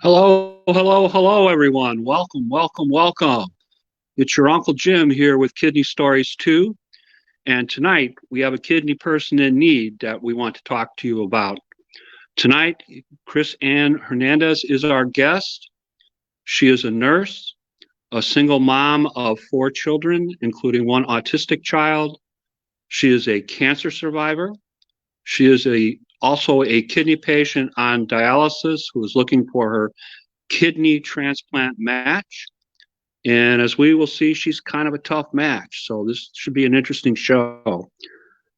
Hello, hello, hello, everyone. Welcome, welcome, welcome. It's your Uncle Jim here with Kidney Stories 2. And tonight we have a kidney person in need that we want to talk to you about. Tonight, Cris Ann Hernandez is our guest. She is a nurse, a single mom of 4 children, including 1 autistic child. She is a cancer survivor. She is also a kidney patient on dialysis who is looking for her kidney transplant match. And as we will see, she's kind of a tough match. So this should be an interesting show.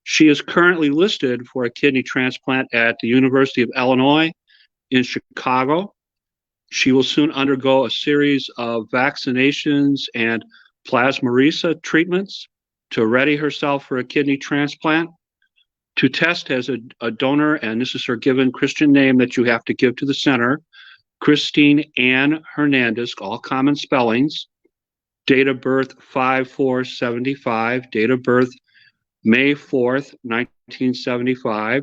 She is currently listed for a kidney transplant at the University of Illinois in Chicago. She will soon undergo a series of vaccinations and plasmapheresis treatments to ready herself for a kidney transplant. To test as a donor, and this is her given Christian name that you have to give to the center, Cris Ann Hernandez, all common spellings, date of birth 5/4/75, date of birth May 4th, 1975.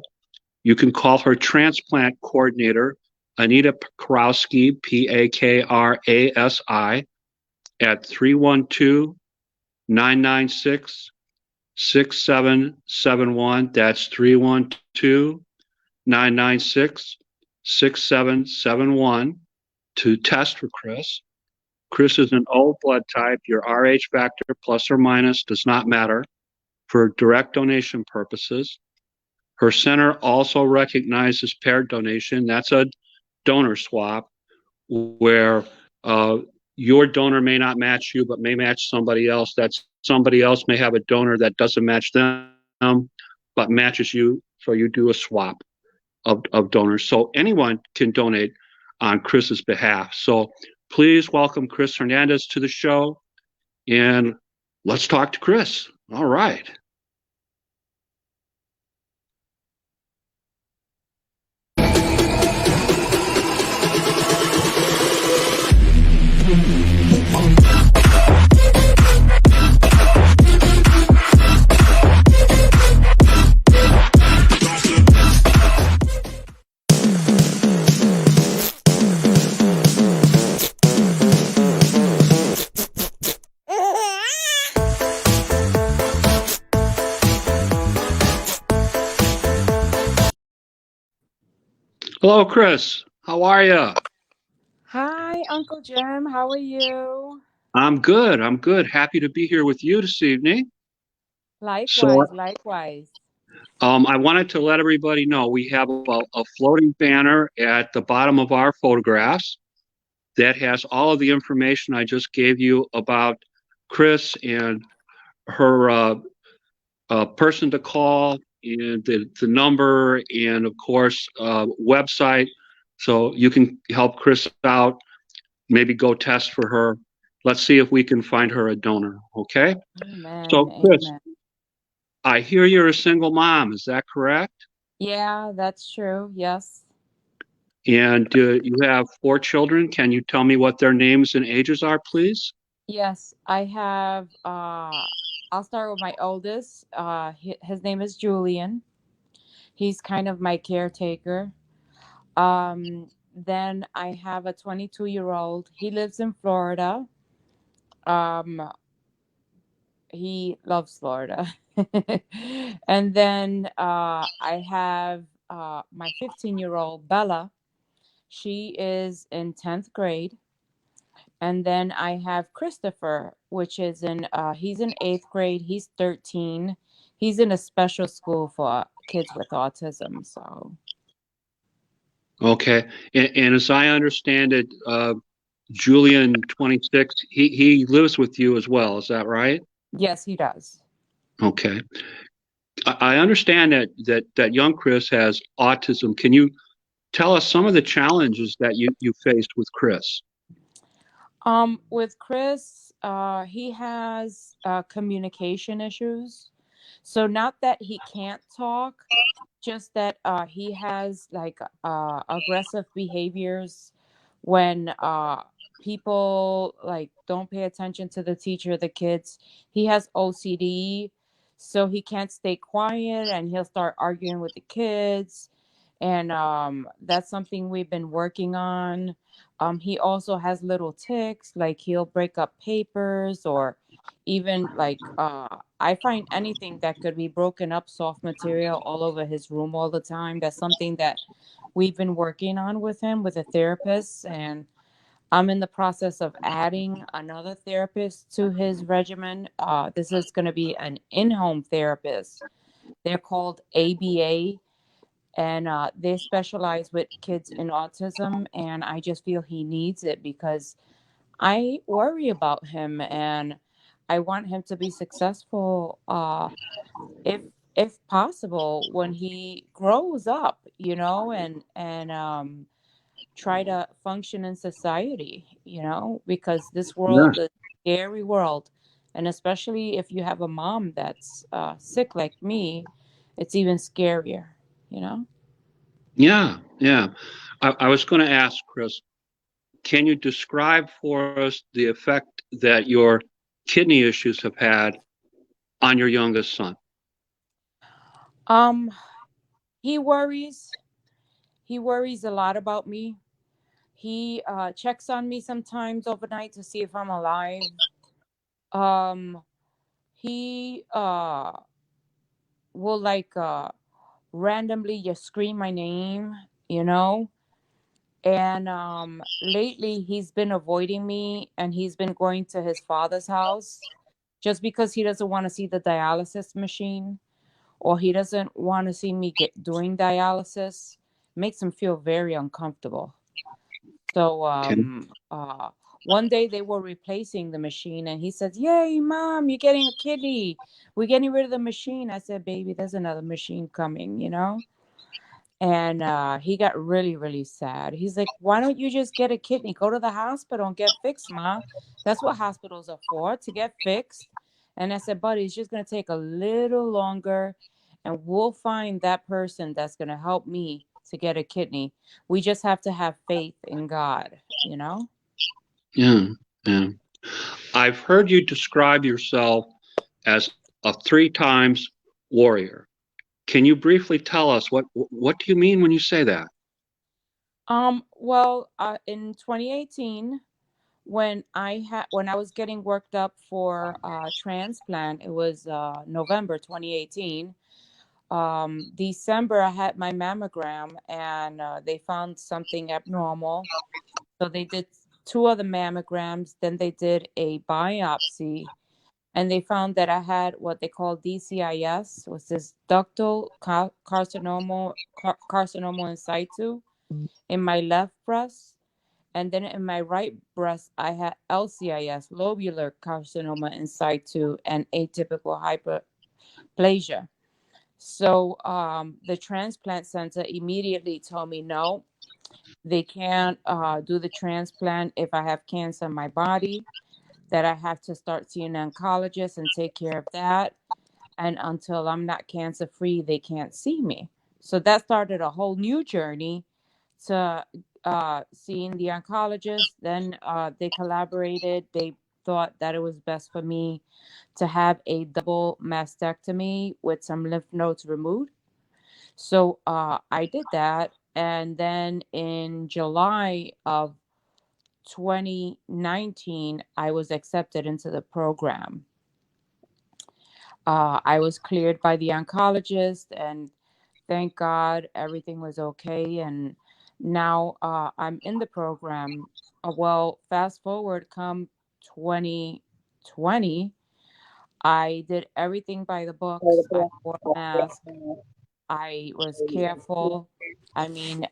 You can call her transplant coordinator, Anita Pakrowski, Pakrasi, at 312-996-6771. That's 312-996-6771 to test for Cris. Cris is an O blood type. Your Rh factor plus or minus does not matter for direct donation purposes. Her center also recognizes paired donation. That's a donor swap where your donor may not match you, but may match somebody else. That's somebody else may have a donor that doesn't match them, but matches you. So you do a swap of donors. So anyone can donate on Chris's behalf. So please welcome Cris Hernandez to the show, and let's talk to Cris. All right. Hello, Cris. How are you? Hi, Uncle Jim. How are you? I'm good. I'm good. Happy to be here with you this evening. So, Likewise, likewise. I wanted to let everybody know we have a floating banner at the bottom of our photographs that has all of the information I just gave you about Cris and her person to call and the number and, of course, website. So you can help Cris out, maybe go test for her. Let's see if we can find her a donor. Okay. Amen, So, Cris, amen. I hear you're a single mom. Is that correct? Yeah, that's true. Yes. And you have four children. Can you tell me what their names and ages are, please? Yes, I have I'll start with my oldest. His name is Julian. He's kind of my caretaker. Then I have a 22-year-old. He lives in Florida. Um he loves Florida. And then I have my 15-year-old Bella. She is in 10th grade. And then I have Christopher, which is he's in 8th grade. He's 13. He's in a special school for kids with autism. So, Okay. And as I understand it, Julian, 26, he lives with you as well. Is that right? yes, he does. Okay. I understand that young Cris has autism. Can you tell us some of the challenges that you faced with Cris? With Chris, he has communication issues. So, not that he can't talk, just that he has like aggressive behaviors when people like don't pay attention to the teacher, the kids. He has OCD, so he can't stay quiet and he'll start arguing with the kids. And that's something we've been working on. He also has little ticks, like he'll break up papers or even like I find anything that could be broken up, soft material all over his room all the time. That's something that we've been working on with him with a therapist, and I'm in the process of adding another therapist to his regimen. This is going to be an in-home therapist. They're called ABA, and they specialize with kids in autism. And I just feel he needs it because I worry about him and I want him to be successful. If if possible when he grows up, and try to function in society, because this world Yes. is a scary world, and especially if you have a mom that's sick like me, it's even scarier. Yeah, yeah. I was going to ask, Cris, can you describe for us the effect that your kidney issues have had on your youngest son? um he worries he worries a lot about me. He checks on me sometimes overnight to see if I'm alive. um he will like randomly just scream my name, you know. And lately he's been avoiding me and he's been going to his father's house just because he doesn't want to see the dialysis machine, or he doesn't want to see me get doing dialysis. Makes him feel very uncomfortable. So Okay. one day they were replacing the machine and he says, "Yay, mom, you're getting a kidney. We're getting rid of the machine." I said, "Baby, there's another machine coming." And he got really, really sad. He's like, "Why don't you just get a kidney? Go to the hospital and get fixed, Ma. That's what hospitals are for, to get fixed." And I said, "Buddy, it's just going to take a little longer and we'll find that person that's going to help me to get a kidney. We just have to have faith in God?" Yeah, yeah. I've heard you describe yourself as a three times warrior. Can you briefly tell us what do you mean when you say that? Well, in 2018, when I was getting worked up for transplant, it was November 2018. December I had my mammogram and they found something abnormal, so they did two other mammograms. Then they did a biopsy, and they found that I had what they call DCIS, was this carcinoma in situ in my left breast. And then in my right breast, I had LCIS, lobular carcinoma in situ, and atypical hyperplasia. So the transplant center immediately told me no, they can't do the transplant if I have cancer in my body, that I have to start seeing an oncologist and take care of that. And until I'm not cancer free, they can't see me. So that started a whole new journey to seeing the oncologist. Then they collaborated. They thought that it was best for me to have a double mastectomy with some lymph nodes removed. So I did that. And then in July of 2019, I was accepted into the program. I was cleared by the oncologist, and thank God everything was okay. And now I'm in the program. Well, fast forward, come 2020, I did everything by the books. I wore a mask. I was careful. I mean,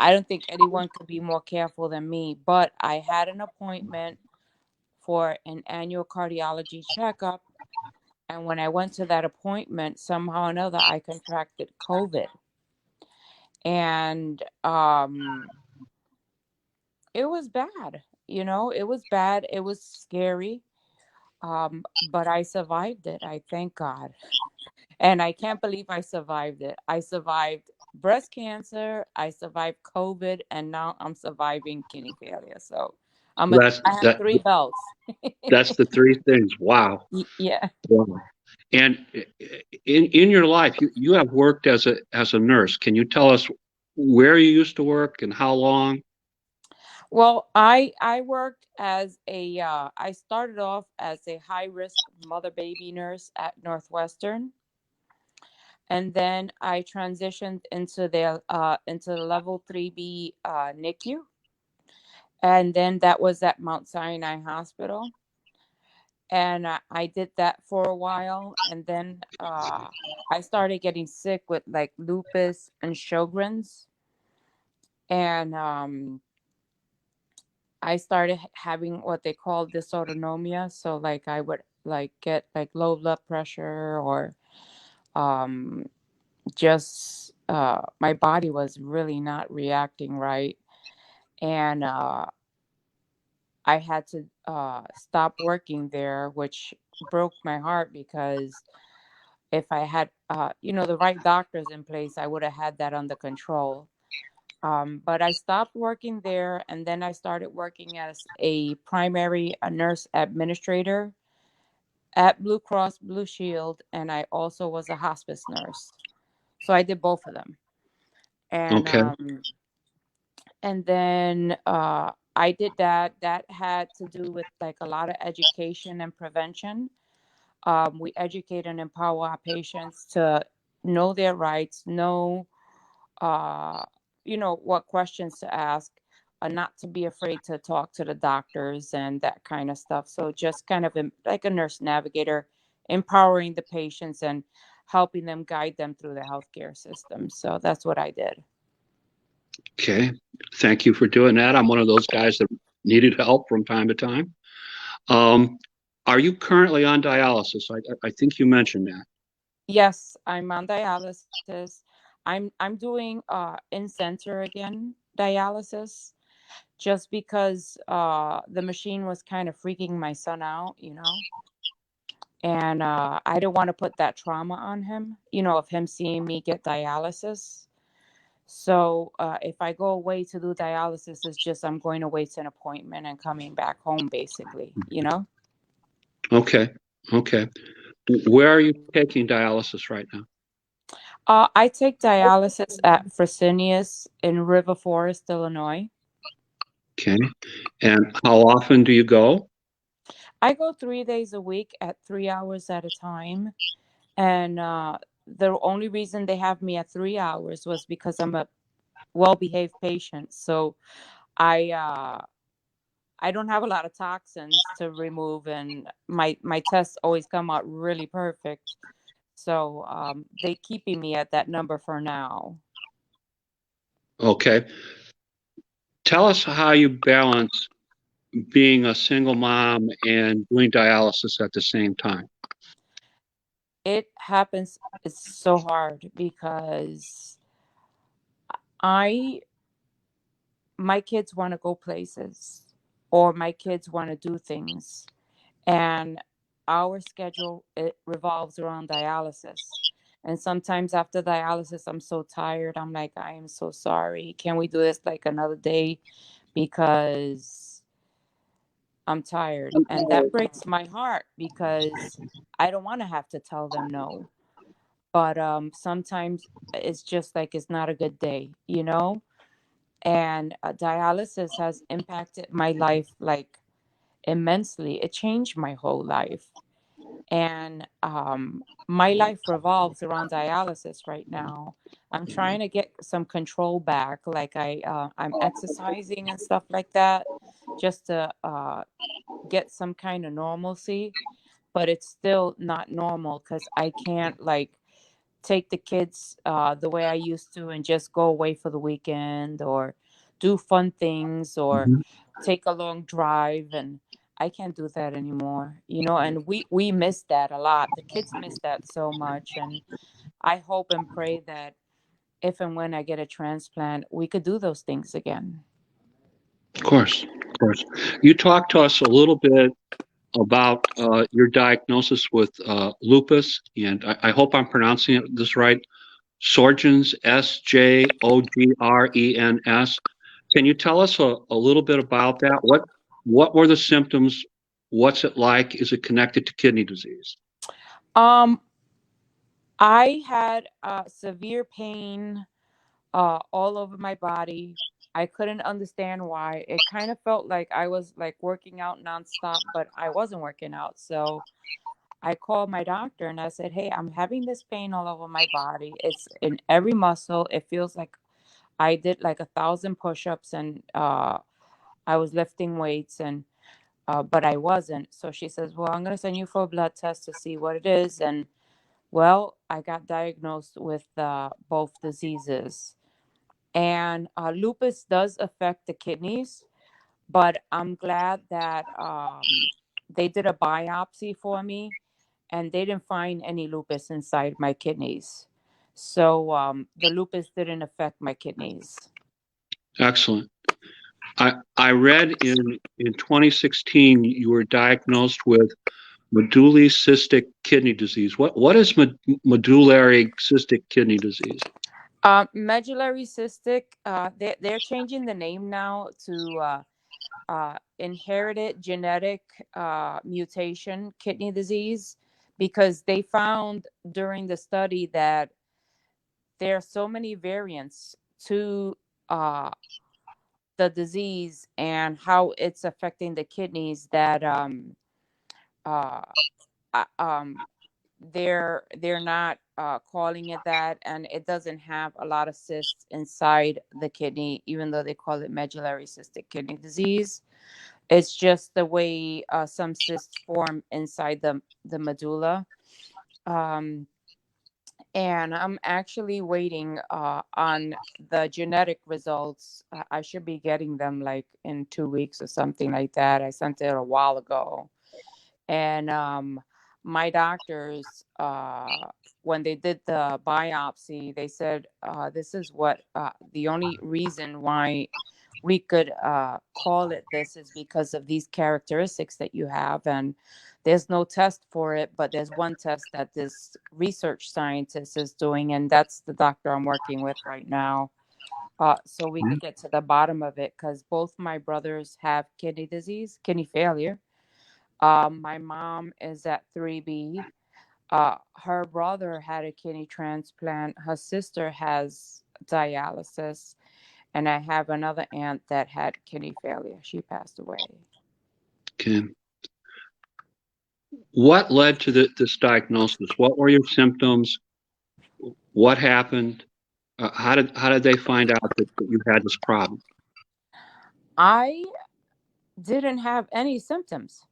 I don't think anyone could be more careful than me, but I had an appointment for an annual cardiology checkup. And when I went to that appointment, somehow or another, I contracted COVID. And it was bad. It was bad. It was scary. But I survived it. I thank God. And I can't believe I survived it. I survived breast cancer. I survived COVID. And now I'm surviving kidney failure. So That's I have that. three belts. That's the three things. Wow. Yeah. Wow. And in your life, you have worked as a nurse. Can you tell us where you used to work and how long? Well, I worked as I started off as a high risk mother baby nurse at Northwestern, and then I transitioned into the level 3B NICU, and then that was at Mount Sinai Hospital, and I did that for a while, and then I started getting sick with like lupus and Sjogren's, and I started having what they call dysautonomia. So like I would like get like low blood pressure, or um just my body was really not reacting right. And I had to stop working there, which broke my heart, because if I had the right doctors in place, I would have had that under control. But I stopped working there, and then I started working as a primary nurse administrator at Blue Cross Blue Shield, and I also was a hospice nurse. So I did both of them. And Okay. then I did that. That had to do with like a lot of education and prevention. We educate and empower our patients to know their rights, know uh, what questions to ask, not to be afraid to talk to the doctors and that kind of stuff. So just kind of like a nurse navigator, empowering the patients and helping them, guide them through the healthcare system. So that's what I did. Okay. Thank you for doing that. I'm one of those guys that needed help from time to time. Um, are you currently on dialysis? I think you mentioned that. Yes, I'm on dialysis. I'm doing in-center again dialysis, just because the machine was kind of freaking my son out. And I didn't want to put that trauma on him, of him seeing me get dialysis. So if I go away to do dialysis, it's just I'm going away to an appointment and coming back home, basically. Okay. Okay. Where are you taking dialysis right now? I take dialysis at Fresenius in River Forest, Illinois. Okay. And how often do you go? I go 3 days a week at 3 hours at a time. And the only reason they have me at 3 hours was because I'm a well-behaved patient. So I I don't have a lot of toxins to remove, and my tests always come out really perfect. So they keeping me at that number for now. Okay. Tell us how you balance being a single mom and doing dialysis at the same time. It happens. It's so hard because I my kids want to go places, or my kids want to do things, and our schedule, it revolves around dialysis. And sometimes after dialysis, I'm so tired. I'm like, I am so sorry. Can we do this like another day? Because I'm tired. And that breaks my heart because I don't want to have to tell them no. But sometimes it's just like it's not a good day. And dialysis has impacted my life like immensely. It changed my whole life. And my life revolves around dialysis right now. I'm trying to get some control back, like I'm exercising and stuff like that, just to get some kind of normalcy. But it's still not normal because I can't like take the kids the way I used to and just go away for the weekend or do fun things or Mhm. take a long drive, and I can't do that anymore. And we miss that a lot. The kids miss that so much, and I hope and pray that if and when I get a transplant, we could do those things again. Of course, of course. You talked to us a little bit about your diagnosis with lupus, and I hope I'm pronouncing this right. Sjogren's, Sjogrens. Can you tell us a little bit about that? What were the symptoms? What's it like? Is it connected to kidney disease? Um, I had severe pain all over my body. I couldn't understand why. It kind of felt like I was like working out nonstop, but I wasn't working out. So I called my doctor and I said, "Hey, I'm having this pain all over my body. It's in every muscle. It feels like I did like 1,000 push-ups, and I was lifting weights, and but I wasn't." So she says, "Well, I'm gonna send you for a blood test to see what it is." And well, I got diagnosed with both diseases. And lupus does affect the kidneys, but I'm glad that they did a biopsy for me and they didn't find any lupus inside my kidneys. So the lupus didn't affect my kidneys. Excellent. I read in 2016 you were diagnosed with medullary cystic kidney disease. What is medullary cystic kidney disease? Medullary cystic, they're changing the name now to inherited genetic mutation kidney disease, because they found during the study that there are so many variants to uh, the disease and how it's affecting the kidneys that uh, uh, um, they're not calling it that, and it doesn't have a lot of cysts inside the kidney, even though they call it medullary cystic kidney disease. It's just the way some cysts form inside the medulla. Um, and I'm actually waiting on the genetic results. I should be getting them like in 2 weeks or something like that. I sent it a while ago. And my doctors, when they did the biopsy, they said this is what the only reason why we could call it this is because of these characteristics that you have. And there's no test for it, but there's one test that this research scientist is doing, and that's the doctor I'm working with right now. So we could get to the bottom of it, because both my brothers have kidney disease, kidney failure. My mom is at 3B. Her brother had a kidney transplant. Her sister has dialysis. And I have another aunt that had kidney failure. She passed away. Okay. What led to this diagnosis? What were your symptoms? What happened? How did they find out that you had this problem? I didn't have any symptoms.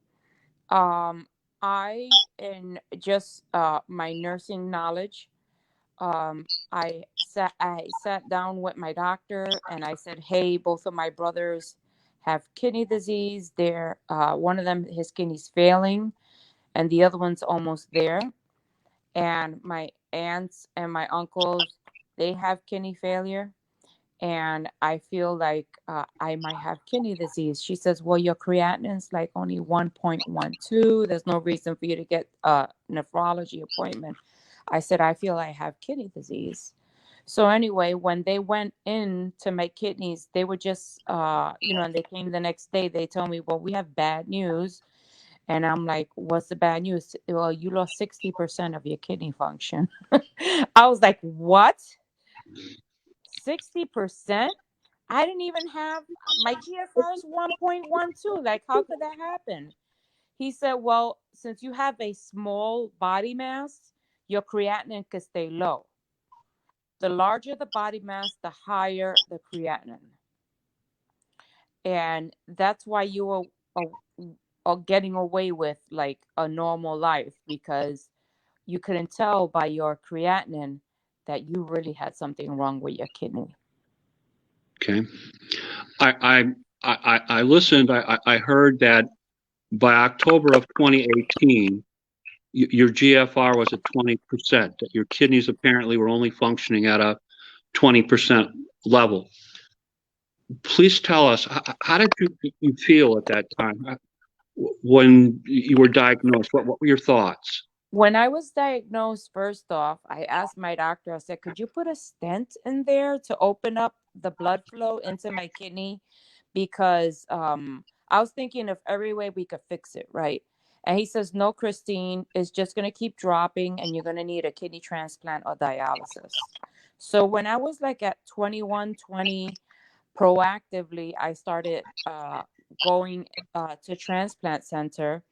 I, in just my nursing knowledge, I sat down with my doctor and I said, "Hey, both of my brothers have kidney disease. They're one of them, his kidney's failing, and the other one's almost there. And my aunts and my uncles, they have kidney failure, and I feel like I might have kidney disease." She says, "Well, your creatinine's like only 1.12. There's no reason for you to get a nephrology appointment." I said, "I feel I have kidney disease." So anyway, when they went in to my kidneys, they were just, and they came the next day, they told me, "Well, we have bad news." And I'm like, "What's the bad news?" "Well, you lost 60% of your kidney function." I was like, "What? 60%? I didn't even have my GFR is 1.12. Like, how could that happen?" He said, "Well, since you have a small body mass, your creatinine could stay low. The larger the body mass, the higher the creatinine. And that's why you are getting away with like a normal life, because you couldn't tell by your creatinine that you really had something wrong with your kidney." Okay. I I listened. I heard that by October of 2018, your GFR was at 20%. That your kidneys apparently were only functioning at a 20% level. Please tell us, how did you feel at that time when you were diagnosed? What were your thoughts? When I was diagnosed, first off, I asked my doctor, I said, "Could you put a stent in there to open up the blood flow into my kidney?" Because I was thinking of every way we could fix it, right? And he says, "No, Christine, it's just going to keep dropping and you're going to need a kidney transplant or dialysis." So when I was like at 21, 20, proactively, I started going to transplant center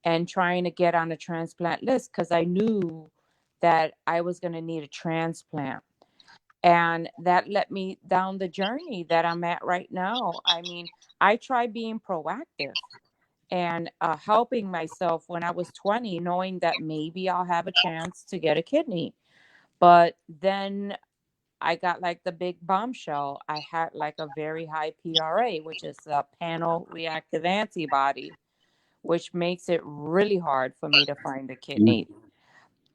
and trying to get on a transplant list because I knew that I was going to need a transplant. And that led me down the journey that I'm at right now. I mean, I try being proactive and helping myself when I was 20, knowing that maybe I'll have a chance to get a kidney. But then I got like the big bombshell. I had like a very high PRA, which is a panel reactive antibody, which makes it really hard for me to find a kidney.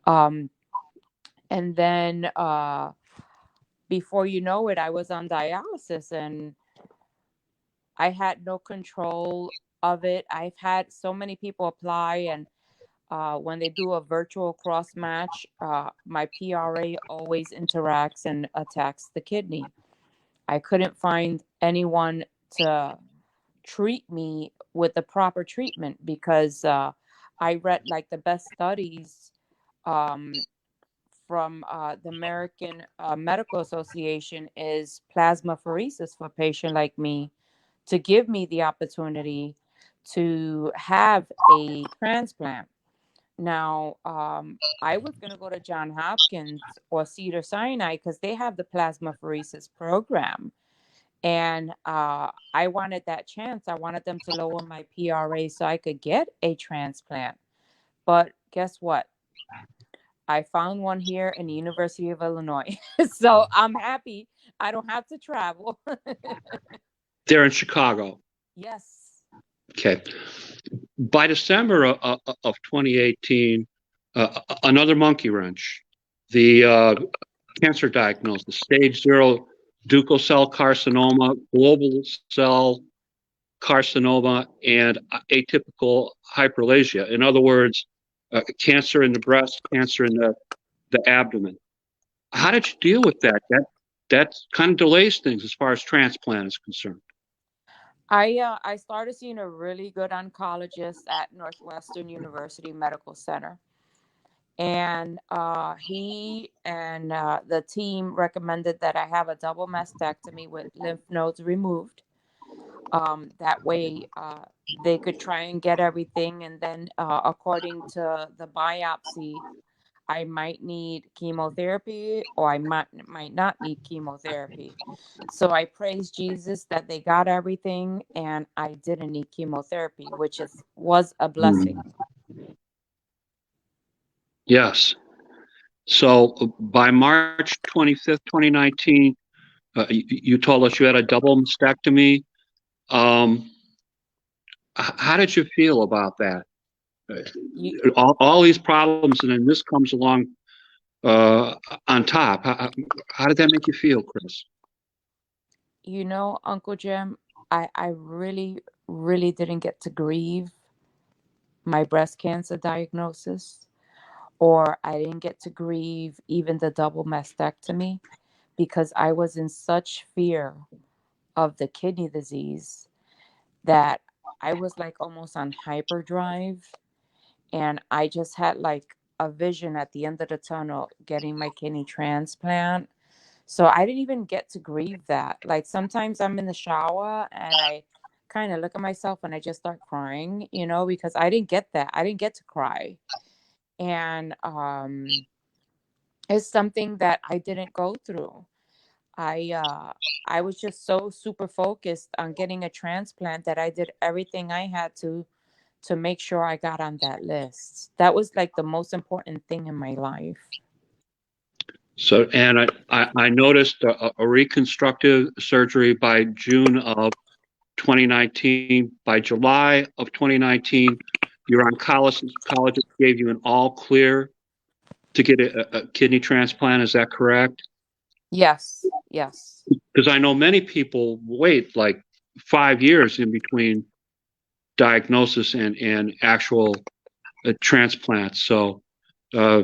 Um, and then before you know it, I was on dialysis and I had no control of it. I've had so many people apply, and when they do a virtual cross match, my PRA always interacts and attacks the kidney. I couldn't find anyone to treat me with the proper treatment because I read like the best studies um, from the American Medical Association is plasmapheresis for a patient like me to give me the opportunity to have a transplant. Now, I was going to go to John Hopkins or Cedar Sinai because they have the plasmapheresis program. And I wanted that chance. I wanted them to lower my PRA so I could get a transplant. But guess what? I found one here in the University of Illinois. So I'm happy I don't have to travel. There in Chicago. Yes. Okay. By December of 2018, another monkey wrench. The cancer diagnosis, stage 0 ducal cell carcinoma, global cell carcinoma, and atypical hyperplasia. In other words, cancer in the breast, cancer in the abdomen. How did you deal with that? That kind of delays things as far as transplant is concerned. I started seeing a really good oncologist at Northwestern University Medical Center, and he and the team recommended that I have a double mastectomy with lymph nodes removed. That way, they could try and get everything, and then according to the biopsy, I might need chemotherapy or I might not need chemotherapy. So I praise Jesus that they got everything and I didn't need chemotherapy, which was a blessing. Yes. So by March 25th, 2019, you told us you had a double mastectomy. Um, how did you feel about that? You, All these problems, and then this comes along uh, on top. How did that make you feel, Cris? Uncle Jim, I really, really didn't get to grieve my breast cancer diagnosis, or I didn't get to grieve even the double mastectomy because I was in such fear of the kidney disease that I was like almost on hyperdrive. And I just had like a vision at the end of the tunnel getting my kidney transplant. So I didn't even get to grieve that. Like sometimes I'm in the shower and I kind of look at myself and I just start crying, because I didn't get that. I didn't get to cry. And it's something that I didn't go through. I uh I was just so super focused on getting a transplant that I did everything I had to make sure I got on that list. That was like the most important thing in my life. So, and I noticed a reconstructive surgery by June of 2019. By July of 2019, your oncologist gave you an all clear to get a kidney transplant. Is that correct? Yes, yes. Because I know many people wait like 5 years in between diagnosis and actual transplants. So, uh,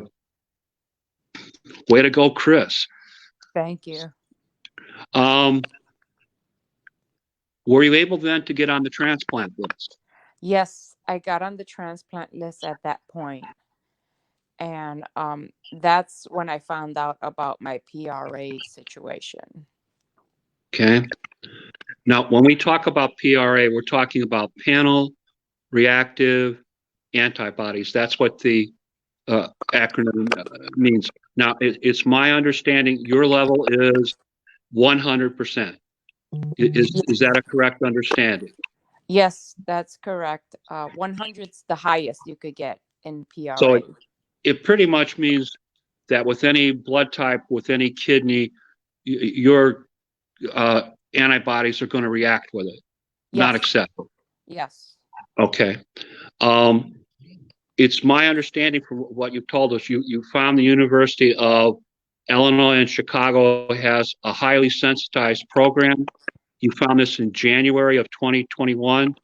way to go, Cris. Thank you. Um, were you able then to get on the transplant list? Yes, I got on the transplant list at that point. And that's when I found out about my PRA situation. Okay. Now, when we talk about PRA, we're talking about panel reactive antibodies. That's what the acronym means. Now, it's my understanding your level is 100%. Is that a correct understanding? Yes, that's correct. 100's the highest you could get in So PRA. it pretty much means that with any blood type, with any kidney, your antibodies are going to react with it, not Yes, accept it. yes, Okay. Um, it's my understanding from what you've told us, you found the University of Illinois in Chicago has a highly sensitized program. You found this in January of 2021.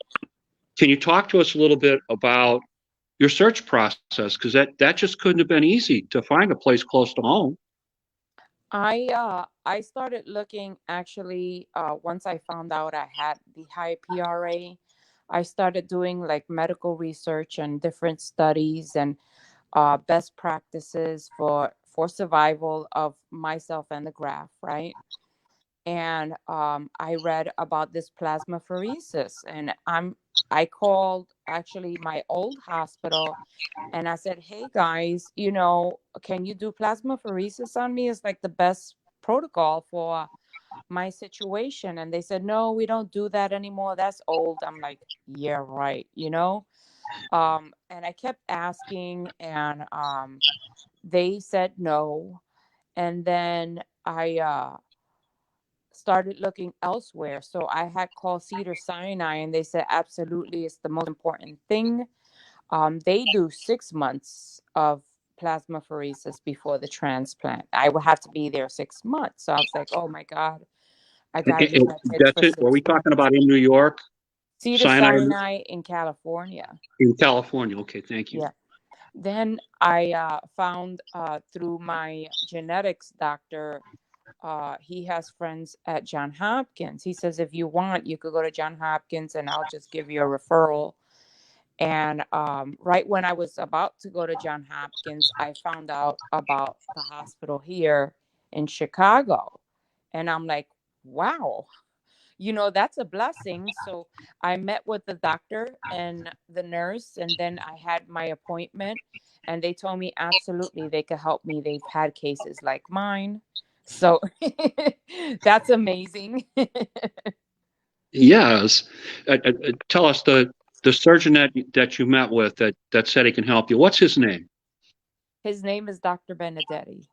Can you talk to us a little bit about your search process? Because that just couldn't have been easy to find a place close to home. I started looking actually once I found out I had the high PRA. I started doing like medical research and different studies and best practices for survival of myself and the graft, right? And I read about this plasmapheresis, and I called actually my old hospital, and I said, "Hey guys, can you do plasmapheresis on me? It's like the best protocol for my situation." And they said, "No, we don't do that anymore. That's old." I'm like, "Yeah, right." And I kept asking, and they said no. And then I started looking elsewhere. So I had called Cedar Sinai, and they said absolutely it's the most important thing. They do 6 months of plasmapheresis before the transplant. I would have to be there 6 months. So I was like, oh my God, I got to be in my kids That's for it. Were we 6 months. talking about in New York, Cedar Sinai Sinai in California. in California? Okay, thank you. Yeah. Then I found through my genetics doctor, he has friends at John Hopkins. He says, if you want, you could go to John Hopkins and I'll just give you a referral. And right when I was about to go to John Hopkins, I found out about the hospital here in Chicago. And I'm like, wow, that's a blessing. So I met with the doctor and the nurse, and then I had my appointment, and they told me absolutely they could help me. They've had cases like mine. So that's amazing. Yes. Tell us the surgeon that you met with that said he can help you. What's his name? His name is Dr. Benedetti.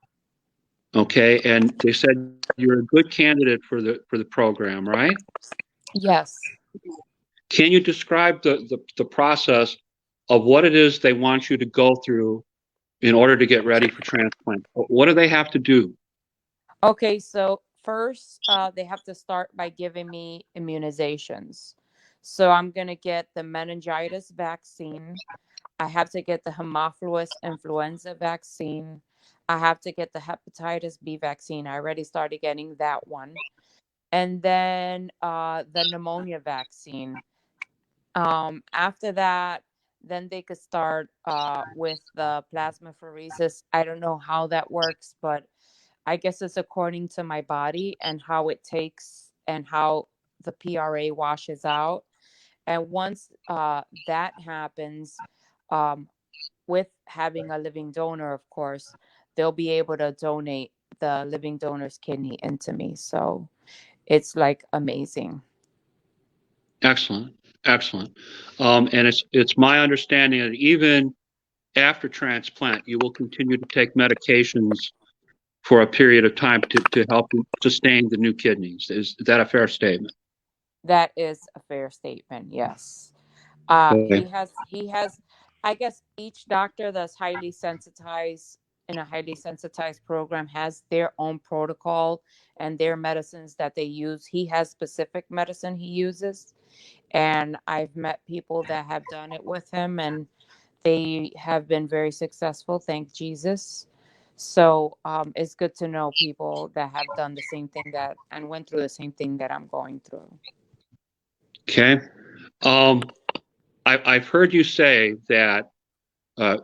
Okay, and they said you're a good candidate for the program, right? Yes. Can you describe the process of what it is they want you to go through in order to get ready for transplant? What do they have to do? Okay, so first, they have to start by giving me immunizations. So I'm going to get the meningitis vaccine. I have to get the Haemophilus influenza vaccine. I have to get the hepatitis B vaccine. I already started getting that one. And then the pneumonia vaccine. After that, then they could start with the plasmapheresis. I don't know how that works, but I guess it's according to my body and how it takes and how the PRA washes out. And once that happens, um, with having a living donor, of course, they'll be able to donate the living donor's kidney into me. So it's like amazing. Excellent, excellent. And it's my understanding that even after transplant, you will continue to take medications for a period of time to help you sustain the new kidneys. Is that a fair statement? That is a fair statement. Yes. Okay. He has, I guess each doctor that's highly sensitized in a highly sensitized program has their own protocol and their medicines that they use. He has specific medicine he uses, and I've met people that have done it with him, and they have been very successful. Thank Jesus. So it's good to know people that have done the same thing that and went through the same thing that I'm going through. Okay. Um, I've heard you say that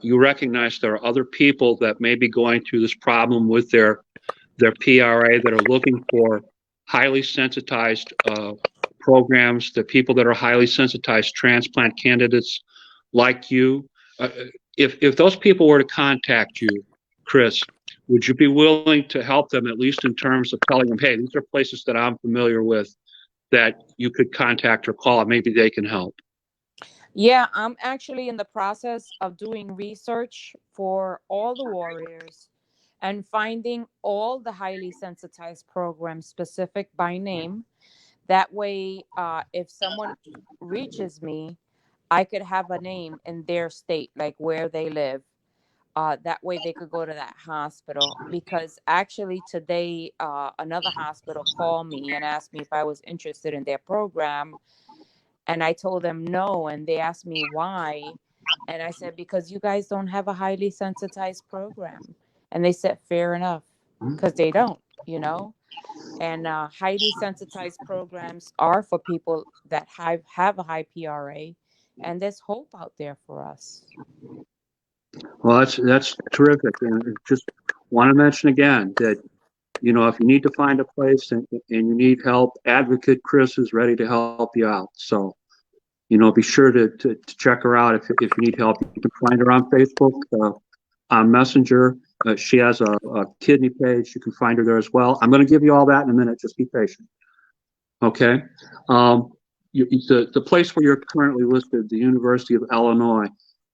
you recognize there are other people that may be going through this problem with their PRA that are looking for highly sensitized programs, the people that are highly sensitized transplant candidates like you. Uh, if those people were to contact you, Cris, would you be willing to help them at least in terms of telling them, hey, these are places that I'm familiar with that you could contact or call and maybe they can help? Yeah, I'm actually in the process of doing research for all the warriors and finding all the highly sensitized programs specific by name. That way, if someone reaches me, I could have a name in their state, like where they live. That way, they could go to that hospital. Because actually, today, another hospital called me and asked me if I was interested in their program, and I told them no, and they asked me why. And I said, because you guys don't have a highly sensitized program. And they said, fair enough, because they don't. And highly sensitized programs are for people that have a high PRA, and there's hope out there for us. Well, that's terrific, and just want to mention again that if you need to find a place and you need help, Advocate Cris is ready to help you out. So be sure to check her out if you need help. You can find her on Facebook, on Messenger. She has a kidney page. You can find her there as well. I'm going to give you all that in a minute. Just be patient. Okay. The place where you're currently listed, the University of Illinois,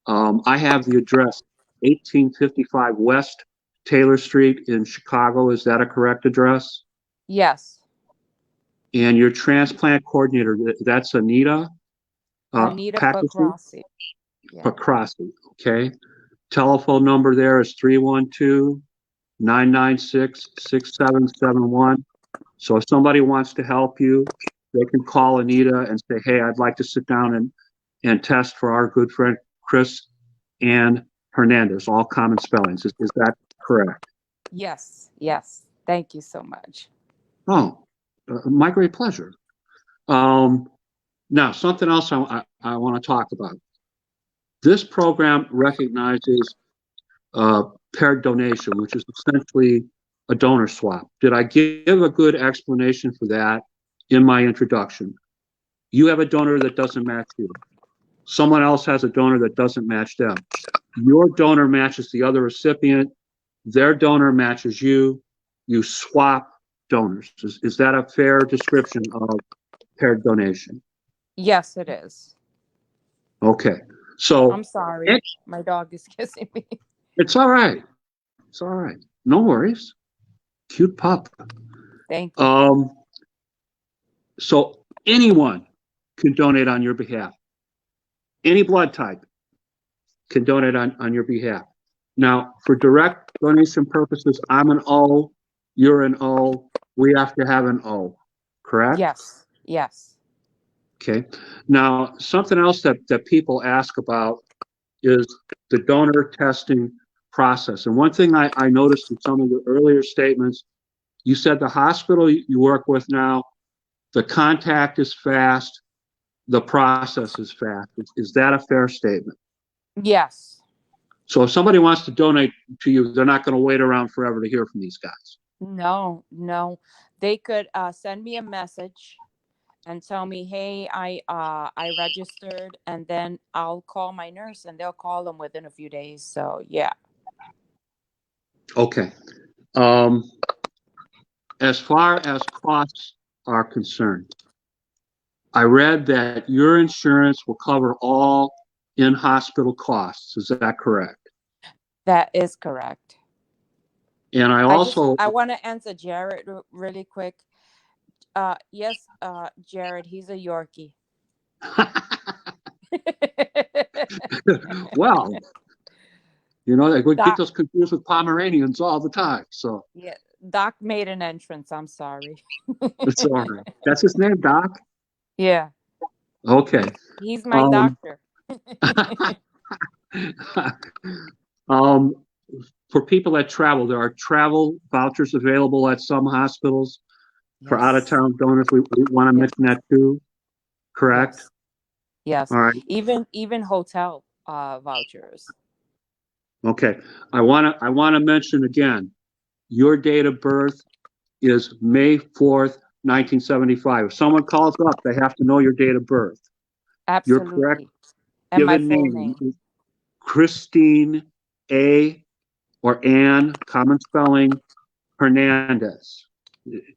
I have the address 1855 West Taylor Street in Chicago. Is that a correct address? Yes. And your transplant coordinator, that's Anita Anita Pacrassi? Pacrassi. Yeah. Pacrassi, okay. Telephone number there is 312-996-6771. So if somebody wants to help you, they can call Anita and say, hey, I'd like to sit down and test for our good friend Cris Ann Hernandez, all common spellings. Is that correct? Yes. Yes. Thank you so much. Oh, my great pleasure. Now, something else I want to talk about. This program recognizes paired donation, which is essentially a donor swap. Did I give a good explanation for that? in my introduction. You have a donor that doesn't match you. Someone else has a donor that doesn't match them. Your donor matches the other recipient. Their donor matches you. You swap donors. Is that a fair description of paired donation? Yes, it is. Okay. I'm So sorry. My dog is kissing me. it's all right. It's all right. No worries. Cute pup. Thank you. Um, so anyone can donate on your behalf. Any blood type can donate on your behalf. Now, for direct donation purposes, I'm an O, you're an O, we have to have an O, correct? Yes. Yes. Okay. Now, something else that people ask about is the donor testing process. And one thing I noticed in some of your earlier statements, you said the hospital you work with now, the contact is fast, the process is fast. Is that a fair statement? Yes. So if somebody wants to donate to you, they're not going to wait around forever to hear from these guys. No, no. They could send me a message and tell me, "Hey, I registered," and then I'll call my nurse, and they'll call them within a few days. So yeah. Okay. Um, as far as costs are concerned, I read that your insurance will cover all in-hospital costs. Is that correct? That is correct. And I also, I want to answer Jared really quick. Yes, Jared, he's a Yorkie. well, we get Doc, those confused with Pomeranians all the time. So yeah, Doc made an entrance. I'm sorry. it's all right. That's his name, Doc? Yeah, Okay. he's my Um, doctor. um, for people that travel, there are travel vouchers available at some hospitals for Yes, out-of-town donors. We want to yes, mention that too, correct? yes, yes. All right. Even hotel vouchers. Okay. I want to mention again, your date of birth is May 4th, 1975. If someone calls up, they have to know your date of birth. Your correct Absolutely. And my given full name name. is Christine A. or Ann, common spelling, Hernandez.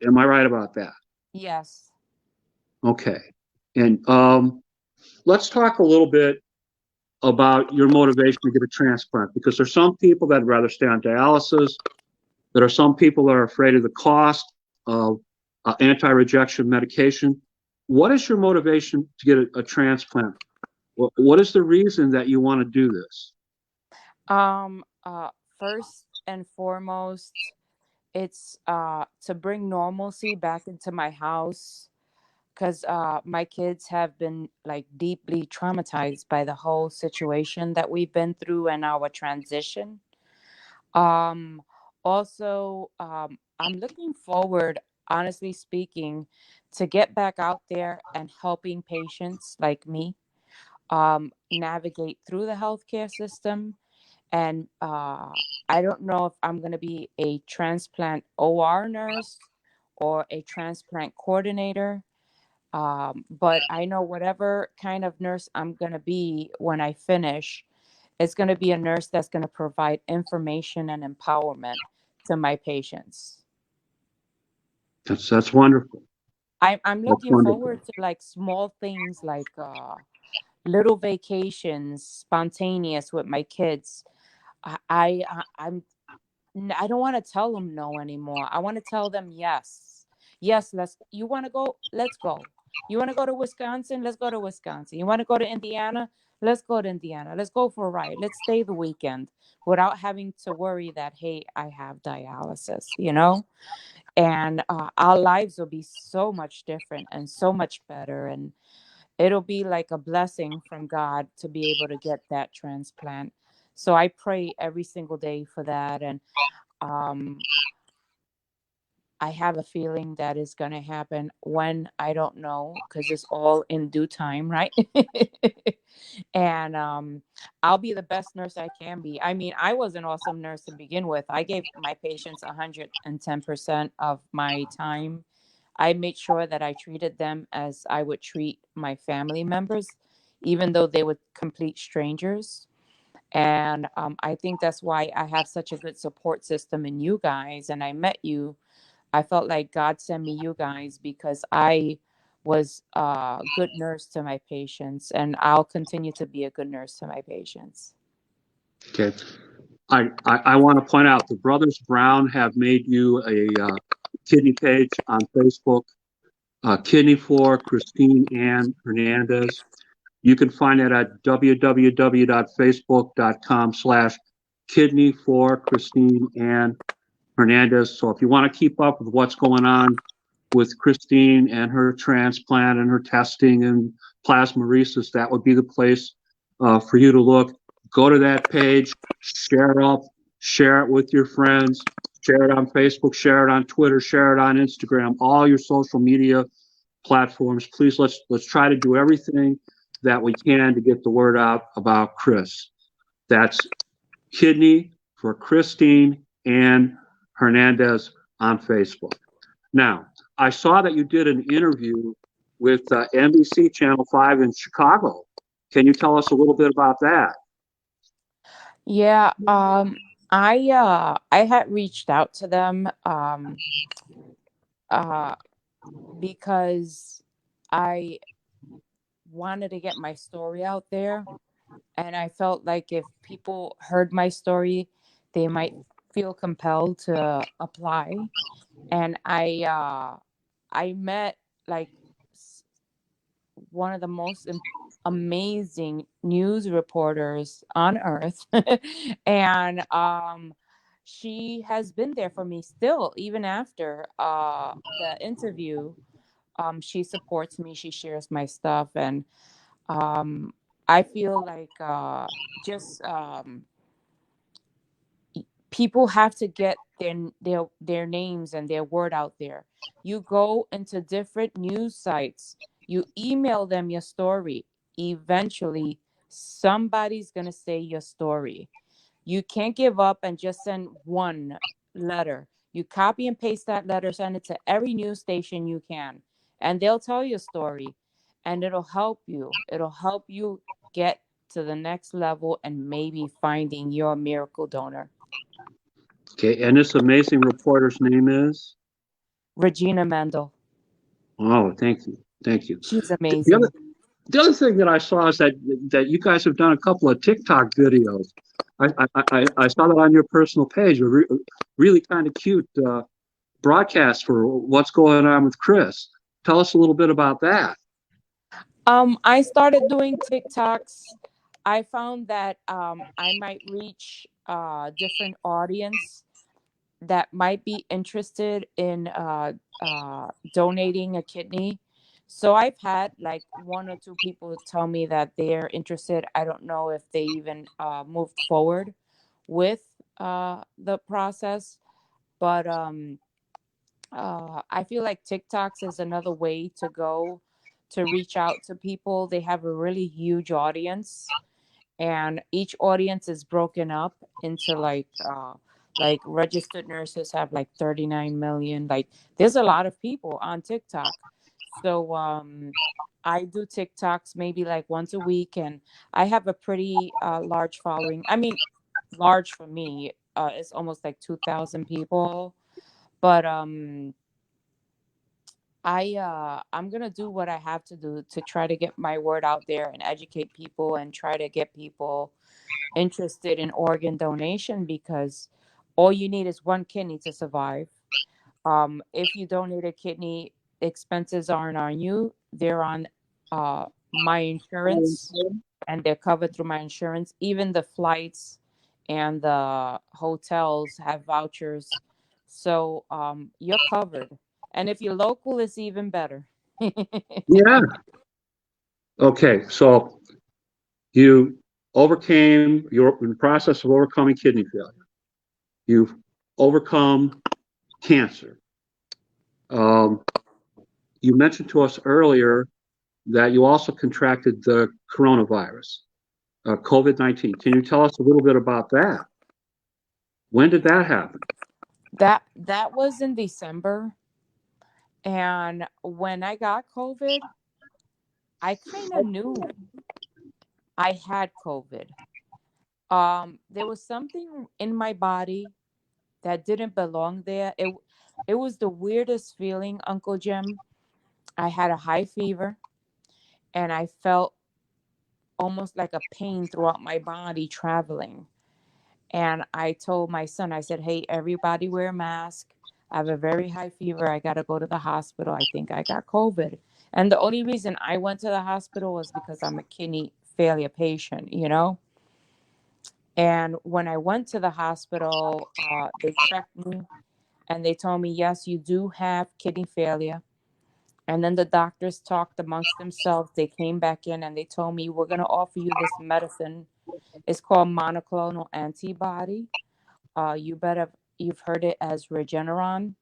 Am I right about that? Yes. Okay. And let's talk a little bit about your motivation to get a transplant, because there's some people that'd rather stay on dialysis. There are some people that are afraid of the cost of anti-rejection medication. What is your motivation to get a transplant? What is the reason that you want to do this? Um. First and foremost, it's to bring normalcy back into my house, because my kids have been like deeply traumatized by the whole situation that we've been through and our transition. Um, Also, I'm looking forward, honestly speaking, to get back out there and helping patients like me navigate through the healthcare system. And I don't know if I'm going to be a transplant OR nurse or a transplant coordinator. But I know whatever kind of nurse I'm going to be when I finish, it's going to be a nurse that's going to provide information and empowerment to my patients. That's wonderful. I'm That's looking wonderful. forward to like small things like little vacations, spontaneous with my kids. I'm I don't want to tell them no anymore. I want to tell them yes. Yes, you want to go? Let's go. You want to go to Wisconsin? Let's go to Wisconsin. You want to go to Indiana? Let's go to Indiana. Let's go for a ride. Let's stay the weekend without having to worry that, hey, I have dialysis. And our lives will be so much different and so much better. And it'll be like a blessing from God to be able to get that transplant. So I pray every single day for that. And um, I have a feeling that is going to happen when I don't know, because it's all in due time, right? And I'll be the best nurse I can be. I mean, I was an awesome nurse to begin with. I gave my patients 110% of my time. I made sure that I treated them as I would treat my family members, even though they were complete strangers. And I think that's why I have such a good support system in you guys. And I met you. I felt like God sent me you guys because I was a good nurse to my patients, and I'll continue to be a good nurse to my patients. Okay. I want to point out the Brothers Brown have made you a kidney page on Facebook, Kidney for Christine Ann Hernandez. You can find it at www.facebook.com/kidney for Christine Ann Hernandez. So if you want to keep up with what's going on with Christine and her transplant and her testing and plasmapheresis, that would be the place for you to look. Go to that page, share it with your friends, share it on Facebook, share it on Twitter, share it on Instagram, all your social media platforms. Please let's try to do everything that we can to get the word out about Cris. That's Kidney for Christine Ann Hernandez on Facebook. Now, I saw that you did an interview with NBC Channel 5 in Chicago. Can you tell us a little bit about that? Yeah, I had reached out to them uh because I wanted to get my story out there, and I felt like if people heard my story, they might feel compelled to apply. And I met like one of the most amazing news reporters on earth. And she has been there for me still, even after the interview. She supports me, she shares my stuff, and um I feel like just people have to get their names and their word out there. You go into different news sites, you email them your story. Eventually, somebody's going to say your story. You can't give up and just send one letter. You copy and paste that letter, send it to every news station you can, and they'll tell your story, and it'll help you. It'll help you get to the next level and maybe finding your miracle donor. Okay, and this amazing reporter's name is? Regina Mendel. Oh, thank you. Thank you. She's The other amazing. the other thing that I saw is that you guys have done a couple of TikTok videos. I saw that on your personal page. Really kind of cute broadcast for what's going on with Cris. Tell us a little bit about that. I started doing TikToks. I found that I might reach a different audience that might be interested in donating a kidney. So I've had like one or two people tell me that they're interested. I don't know if they even moved forward with the process, but I feel like TikToks is another way to go to reach out to people. They have a really huge audience, and each audience is broken up into like registered nurses have like 39 million. Like there's a lot of people on TikTok. So I do TikToks maybe like once a week, and I have a pretty large following. I mean, large for me, it's almost like 2,000 people. But I'm gonna do what I have to do to try to get my word out there and educate people and try to get people interested in organ donation, because all you need is one kidney to survive. If you donate a kidney, expenses aren't on you, they're on my insurance, and they're covered through my insurance. Even the flights and the hotels have vouchers, so you're covered. And if you're local, it's even better. Yeah. Okay, so you you're in the process of overcoming kidney failure. You've overcome cancer. Um, you mentioned to us earlier that you also contracted the coronavirus, COVID-19. Can you tell us a little bit about that? When did that happen? That was in December, And when I got COVID, I kind of knew I had COVID. There was something in my body that didn't belong there. It was the weirdest feeling, Uncle Jim. I had a high fever and I felt almost like a pain throughout my body traveling. And I told my son, I said, hey, everybody wear a mask. I have a very high fever. I got to go to the hospital. I think I got COVID. And the only reason I went to the hospital was because I'm a kidney failure patient, you know? And when I went to the hospital, they checked me and they told me, yes, you do have kidney failure. And then the doctors talked amongst themselves. They came back in and they told me, we're going to offer you this medicine. It's called monoclonal antibody. You've heard it as Regeneron.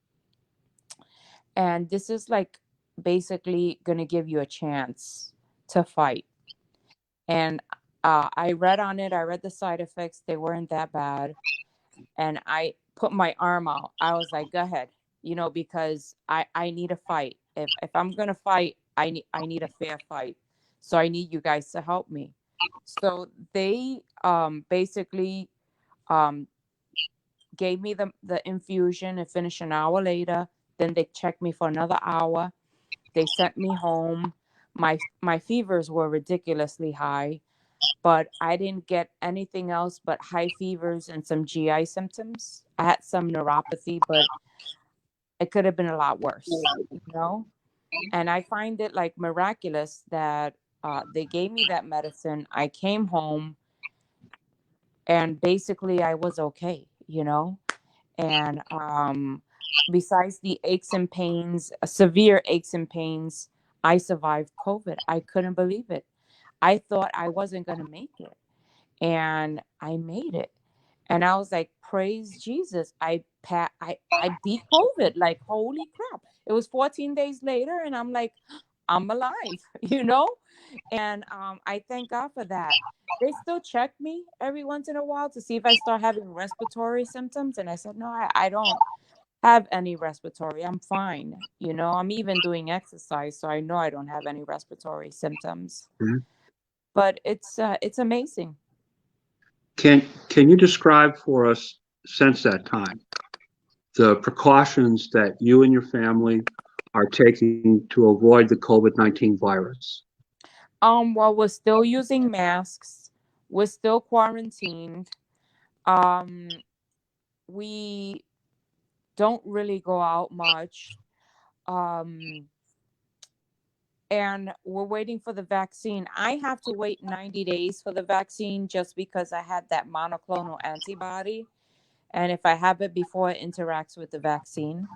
And this is like basically going to give you a chance to fight. And I read on it, I read the side effects. They weren't that bad. And I put my arm out. I was like, go ahead, because I need a fight. If I'm gonna fight, I need a fair fight. So I need you guys to help me. So they basically um gave me the infusion and finished an hour later. Then they checked me for another hour. They sent me home. My fevers were ridiculously high, but I didn't get anything else but high fevers and some GI symptoms. I had some neuropathy, but it could have been a lot worse. And I find it like miraculous that they gave me that medicine. I came home and basically I was okay. And besides the aches and pains, severe aches and pains, I survived COVID. I couldn't believe it. I thought I wasn't going to make it, and I made it. And I was like, praise Jesus. I beat COVID. Like, holy crap. It was 14 days later and I'm like, I'm alive, you know? And I thank God for that. They still check me every once in a while to see if I start having respiratory symptoms. And I said, no, I don't have any respiratory. I'm fine. I'm even doing exercise, so I know I don't have any respiratory symptoms. Mhm. But it's amazing. Can you describe for us since that time the precautions that you and your family are taking to avoid the COVID-19 virus? Well, we're still using masks. We're still quarantined. Um, we don't really go out much. Um, and we're waiting for the vaccine. I have to wait 90 days for the vaccine just because I had that monoclonal antibody. And if I have it before it interacts with the vaccine,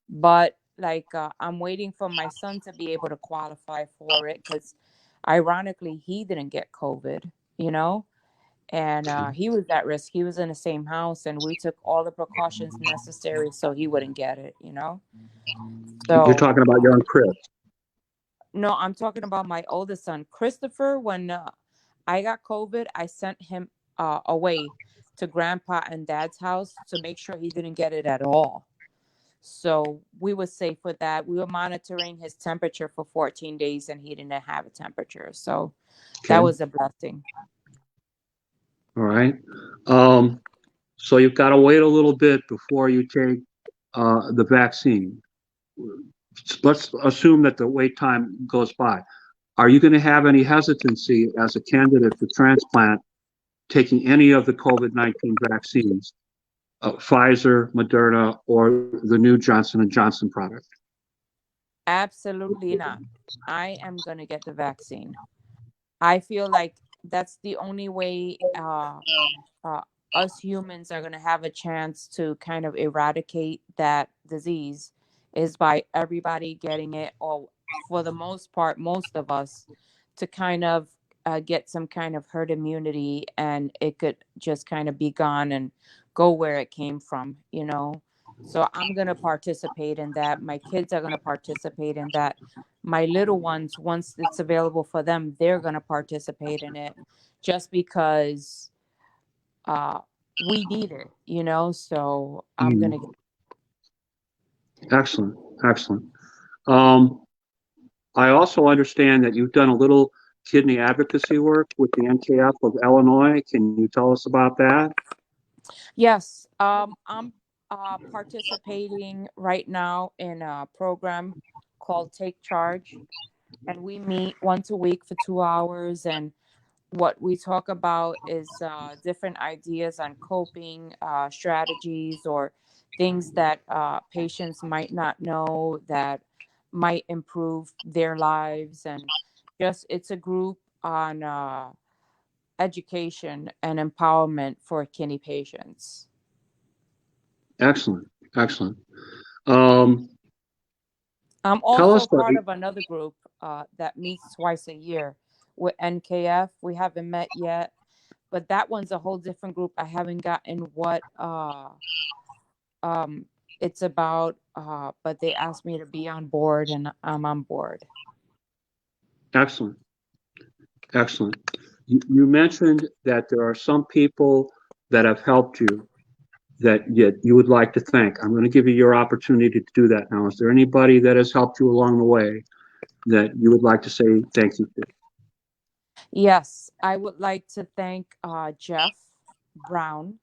but like I'm waiting for my son to be able to qualify for it because ironically he didn't get COVID. And he was at risk. He was in the same house and we took all the precautions necessary so he wouldn't get it. You're So talking about young Chris. no, I'm talking about my oldest son Christopher. When I got COVID, I sent him away to grandpa and dad's house to make sure he didn't get it at all. So we were safe with that. We were monitoring his temperature for 14 days and he didn't have a temperature. So that Okay. was a blessing. All right. Um, so you've got to wait a little bit before you take the vaccine. Let's assume that the wait time goes by. Are you going to have any hesitancy as a candidate for transplant taking any of the COVID-19 vaccines, Pfizer, Moderna, or the new Johnson and Johnson product? Absolutely not. I am going to get the vaccine. I feel like that's the only way uh, us humans are going to have a chance to kind of eradicate that disease is by everybody getting it, or for the most part, most of us, to kind of get some kind of herd immunity and it could just kind of be gone and go where it came from. So I'm going to participate in that. My kids are going to participate in that. My little ones, once it's available for them, they're going to participate in it just because uh we need it. So I'm Mm, gonna get. excellent, excellent. Um, I also understand that you've done a little kidney advocacy work with the NKF of Illinois. Can you tell us about that? Yes, I'm participating right now in a program called Take Charge, and we meet once a week for 2 hours. And what we talk about is different ideas on coping strategies or things that patients might not know that might improve their lives. And just it's a group on education and empowerment for kidney patients. Excellent, excellent. Um, I'm Tell also us part that. of another group that meets twice a year with NKF. We haven't met yet, but that one's a whole different group. I haven't gotten what um, it's about, but they asked me to be on board, and I'm on board. Excellent, excellent. You mentioned that there are some people that have helped you that you would like to thank. I'm going to give you your opportunity to do that now. Is there anybody that has helped you along the way that you would like to say thank you to? Yes, I would like to thank Jeff Brown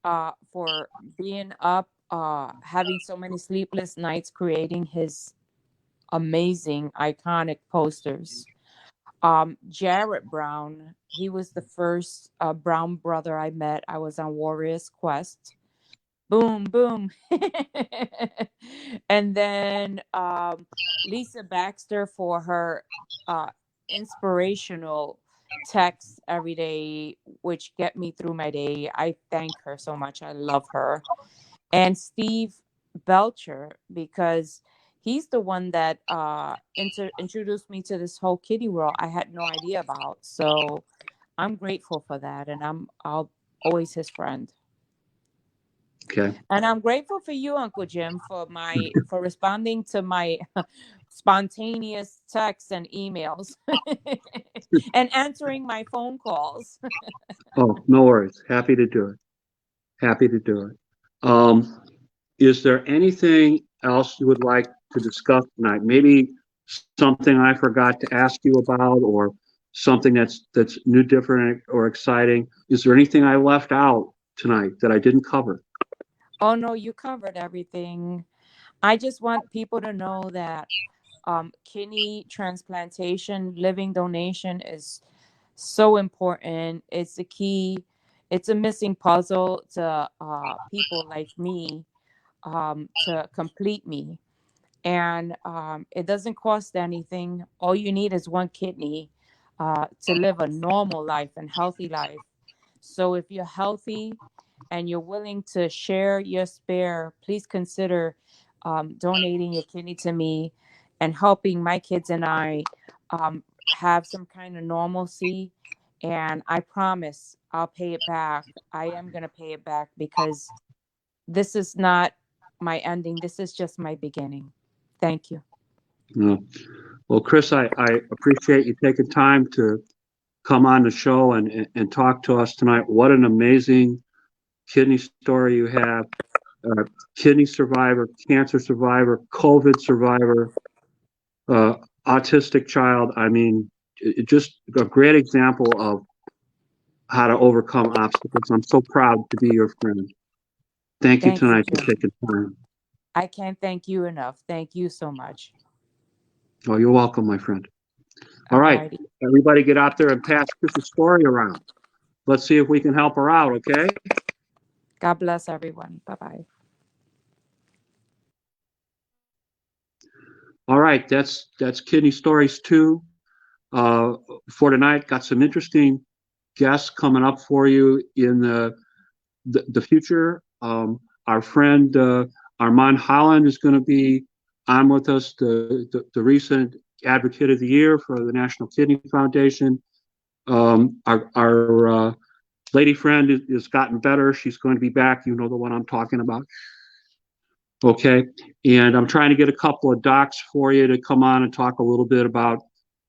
for being up, having so many sleepless nights creating his amazing, iconic posters. Jared Brown, he was the first Brown brother I met. I was on Warrior's Quest. Boom, boom. And then Lisa Baxter for her uh, inspirational texts every day, which get me through my day. I thank her so much. I love her. And Steve Belcher, because he's the one that introduced me to this whole kitty world I had no idea about. So I'm grateful for that, and I'll always his friend. Okay. And I'm grateful for you, Uncle Jim, for responding to my spontaneous texts and emails and answering my phone calls. Oh, no worries. Happy to do it. Happy to do it. Um, is there anything else you would like to discuss tonight? Maybe something I forgot to ask you about, or something that's new, different, or exciting? Is there anything I left out tonight that I didn't cover? Oh no, you covered everything. I just want people to know that kidney transplantation, living donation is so important. It's a key. It's a missing puzzle to people like me to complete me. And it doesn't cost anything. All you need is one kidney to live a normal life and healthy life. So if you're healthy and you're willing to share your spare, please consider donating your kidney to me and helping my kids and I have some kind of normalcy. And I promise I'll pay it back. I am going to pay it back because this is not my ending. This is just my beginning. Thank you. No. Well, Chris, I appreciate you taking time to come on the show and talk to us tonight. What an amazing kidney story you have. Kidney survivor, cancer survivor, COVID survivor, uh, autistic child. I mean, just a great example of how to overcome obstacles. I'm so proud to be your friend. Thank you Thank you, tonight for Jim. taking time. I can't thank you enough. Thank you so much. Oh, you're welcome, my friend. All All right, righty. everybody get out there and pass Chris's story around. Let's see if we can help her out, okay? God bless everyone. Bye bye. All right, that's Kidney Stories 2 for tonight. Got some interesting guests coming up for you in the future. Our friend Armand Holland is going to be on with us, the recent Advocate of the Year for the National Kidney Foundation. Our lady friend is gotten better. She's going to be back. You know the one I'm talking about. Okay. And I'm trying to get a couple of docs for you to come on and talk a little bit about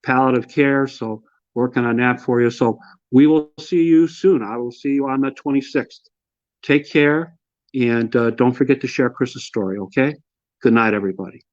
palliative care. So working on that for you. So we will see you soon. I will see you on the 26th. Take care. And don't forget to share Chris's story. Okay. Good night, everybody.